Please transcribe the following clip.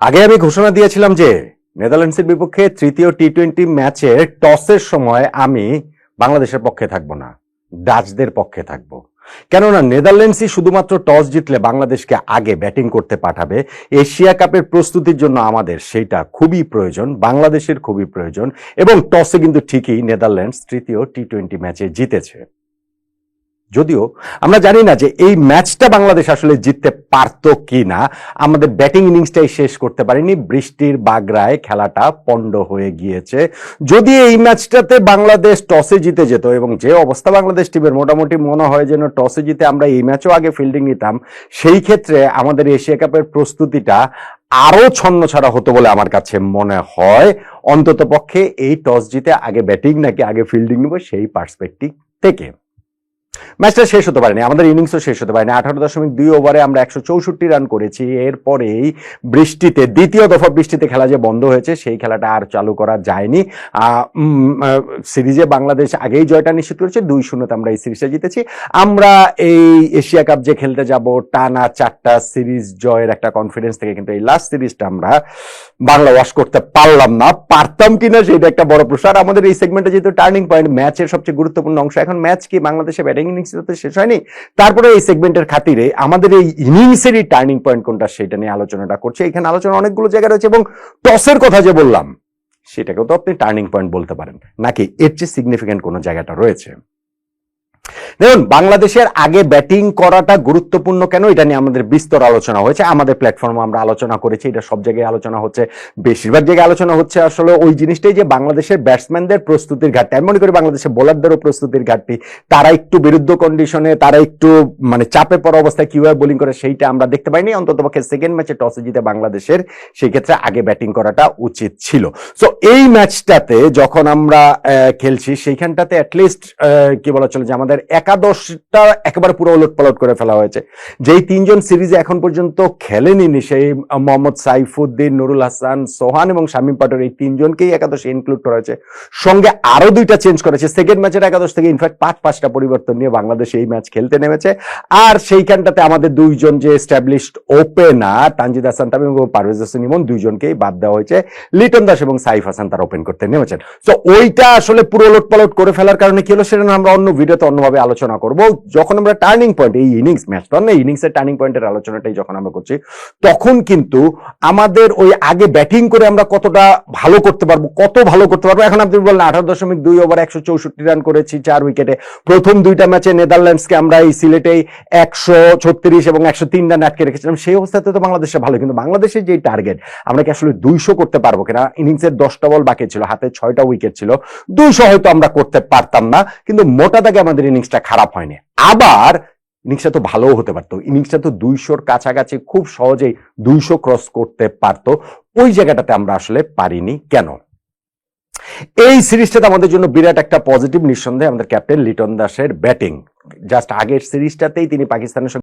আগে আমি ঘোষণা দিয়েছিলাম যে নেদারল্যান্ডসের বিপক্ষে তৃতীয় টি-20 ম্যাচের টসের সময় আমি বাংলাদেশের পক্ষে থাকব না, ডাচদের পক্ষে থাকব। কেননা নেদারল্যান্ডসই শুধুমাত্র টস জিতলে বাংলাদেশকে আগে ব্যাটিং করতে পাঠাবে। এশিয়া কাপের প্রস্তুতির জন্য আমাদের সেইটা খুবই প্রয়োজন, বাংলাদেশের খুবই প্রয়োজন। এবং টসে কিন্তু ঠিকই নেদারল্যান্ডস তৃতীয় টি-20 ম্যাচে জিতেছে। যদিও আমরা জানি না যে এই ম্যাচটা বাংলাদেশ আসলে জিততে পারত কি না, আমাদের ব্যাটিং ইনিংসটাই শেষ করতে পারিনি, বৃষ্টির বাগড়ায় খেলাটা পণ্ড হয়ে গিয়েছে। যদি এই ম্যাচটাতে বাংলাদেশ টসে জিতে যেত, এবং যে অবস্থা বাংলাদেশ টিমের মোটামুটি মনে হয় যেন টসে জিতে আমরা এই ম্যাচও আগে ফিল্ডিং নিতাম, সেই ক্ষেত্রে আমাদের এশিয়া কাপের প্রস্তুতিটা আরো ছন্নছাড়া হতো বলে আমার কাছে মনে হয়। অন্তত পক্ষে এই টস জিতে আগে ব্যাটিং নাকি আগে ফিল্ডিং নিব সেই পার্সপেক্টিভ থেকে ম্যাচটা শেষ হতে পারেনি, আমাদের ইনিংসও শেষ হতে পারেনি। 18.2 ওভারে আমরা 164 রান করেছি। এরপরেই বৃষ্টিতে, দ্বিতীয় দফা বৃষ্টিতে খেলা যে বন্ধ হয়েছে, সেই খেলাটা আর চালু করা যায়নি। সিরিজে বাংলাদেশ আগেই জয়টা নিশ্চিত করেছে, 2-0 আমরা এই সিরিজটা জিতেছি। আমরা এই এশিয়া কাপ যে খেলতে যাব, টানা 4টা সিরিজ জয়ের একটা কনফিডেন্স থেকে কিন্তু এই লাস্ট সিরিজটা আমরা বাংলা ওয়াশ করতে পারলাম না। পারতাম কিনা সেটা একটা বড় প্রশ্ন। আর আমাদের এই সেগমেন্টে যেহেতু টার্নিং পয়েন্ট, ম্যাচের সবচেয়ে গুরুত্বপূর্ণ অংশ, এখন ম্যাচ কি বাংলাদেশে ব্যাটিং ইনিংস তো শেষ হয়নি, তারপরে এই সেগমেন্টের খাতিরে আমাদের এই ইনিংসেরই টার্নিং পয়েন্ট কোনটা সেটা নিয়ে আলোচনাটা করছে। এখানে আলোচনা অনেকগুলো জায়গা রয়েছে, এবং টসের কথা যে বললাম সেটাকেও তো আপনি টার্নিং পয়েন্ট বলতে পারেন, নাকি এর চেয়ে সিগনিফিকেন্ট কোনো জায়গাটা রয়েছে? দেখুন, বাংলাদেশের আগে ব্যাটিং করাটা গুরুত্বপূর্ণ কেন, এটা নিয়ে আমাদের বিস্তর আলোচনা হয়েছে, আমাদের প্ল্যাটফর্মে আমরা আলোচনা করেছি, এটা সব জায়গায় আলোচনা হচ্ছে, বেশিরভাগ জায়গায় আলোচনা হচ্ছে আসলে ওই জিনিসটাই যে বাংলাদেশের ব্যাটসম্যানদের প্রস্তুতির ঘাটতি। আমি মনে করি বাংলাদেশের বোলারদেরও প্রস্তুতির ঘাটতি, তারা একটু বিরুদ্ধ কন্ডিশনে, তারা একটু মানে চাপে পড়া অবস্থায় কিভাবে বোলিং করে সেইটা আমরা দেখতে পাইনি। অন্তত পক্ষে সেকেন্ড ম্যাচে টসে জিতে বাংলাদেশের সেই ক্ষেত্রে আগে ব্যাটিং করাটা উচিত ছিল। সো এই ম্যাচটাতে যখন আমরা খেলছি, সেইখানটাতে অ্যাটলিস্ট কি বলা চলে যে আমাদের একাদশটা একেবারে পুরো ওলট পালট করে ফেলা হয়েছে। যেই 3জন সিরিজে এখন পর্যন্ত খেলেনি, সেই মোহাম্মদ সাইফুদ্দিন, নুরুল হাসান, সোহান এবং শামীম পাটোয়ারি, এই 3জনকেই একাদশে ইনক্লুড করা হয়েছে। সঙ্গে আরো 2টা চেঞ্জ করেছে সেকেন্ড ম্যাচের একাদশ থেকে। ইনফ্যাক্ট 5টা পরিবর্তন নিয়ে বাংলাদেশ এই ম্যাচ খেলতে নেমেছে। আর সেইখানটাতে আমাদের 2জন যে এস্টাবলিশড ওপেনার তানজিদ হাসান তামিম এবং পারভেজ হোসেন ইমন, 2জনকেই বাদ দেওয়া হয়েছে। লিটন দাস এবং সাইফ হাসান তারা ওপেন করতে নেমেছেন। তো ওইটা আসলে পুরো ওলট পালট করে ফেলার কারণে কি হলো সেটা আমরা অন্য ভিডিওতে অন্যভাবে আলোচনা করব। যখন আমরা টার্নিং পয়েন্ট, এই ইনিংস ম্যাচ তো না, ইনিংসের টার্নিং পয়েন্টের আলোচনাটাই যখন আমরা করছি, তখন কিন্তু আমাদের ওই আগে ব্যাটিং করে আমরা কতটা ভালো করতে পারবো, কত ভালো করতে পারবো। এখন আপনি বললেন 18.2 ওভার 164 রান করেছি 4 উইকেটে। প্রথম 2টা ম্যাচে নেদারল্যান্ডসকে আমরা এই সিলেটেই 136 এবং 103 রান আটকে রেখেছিলাম। সেই অবস্থাতে তো বাংলাদেশে ভালো, কিন্তু বাংলাদেশের যে টার্গেট, আমরা কি আসলে 200 করতে পারবো কিনা? ইনিংসের 10টা বল বাকি ছিল, হাতে 6টা উইকেট ছিল, 200 হয়তো আমরা করতে পারতাম না, কিন্তু মোটা দাগে আমাদের ইনিংসটা খারাপ হয়নি। আবার ইনিংসটা তো ভালোও হতে পারতো, ইনিংসটা তো 200-র কাছাকাছি খুব সহজেই 200 ক্রস করতে পারতো। ওই জায়গাটাতে আমরা আসলে পারিনি কেন? এই সিরিজটাতে আমাদের জন্য বিরাট একটা পজিটিভ, নিঃসন্দেহে আমাদের ক্যাপ্টেন লিটন দাসের ব্যাটিং। জাস্ট আগের সিরিজটাতেই তিনি পাকিস্তানের